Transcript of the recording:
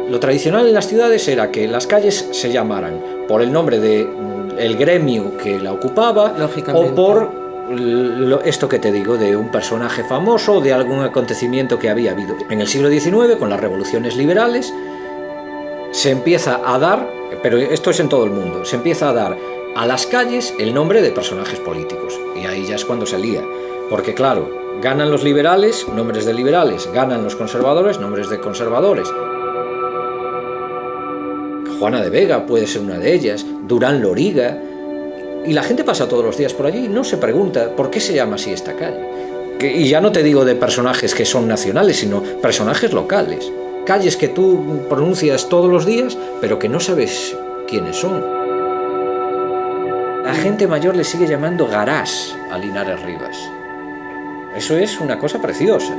Lo tradicional en las ciudades era que las calles se llamaran por el nombre del gremio que la ocupaba o por esto que te digo, de un personaje famoso o de algún acontecimiento que había habido. En el siglo XIX, con las revoluciones liberales, se empieza a dar, pero esto es en todo el mundo, se empieza a dar a las calles el nombre de personajes políticos. Y ahí ya es cuando se lía. Porque claro, ganan los liberales, nombres de liberales, ganan los conservadores, nombres de conservadores. Juana de Vega puede ser una de ellas, Durán Loriga, y la gente pasa todos los días por allí y no se pregunta por qué se llama así esta calle. Y ya no te digo de personajes que son nacionales, sino personajes locales. Calles que tú pronuncias todos los días, pero que no sabes quiénes son. La gente mayor le sigue llamando Garás a Linares Rivas. Eso es una cosa preciosa.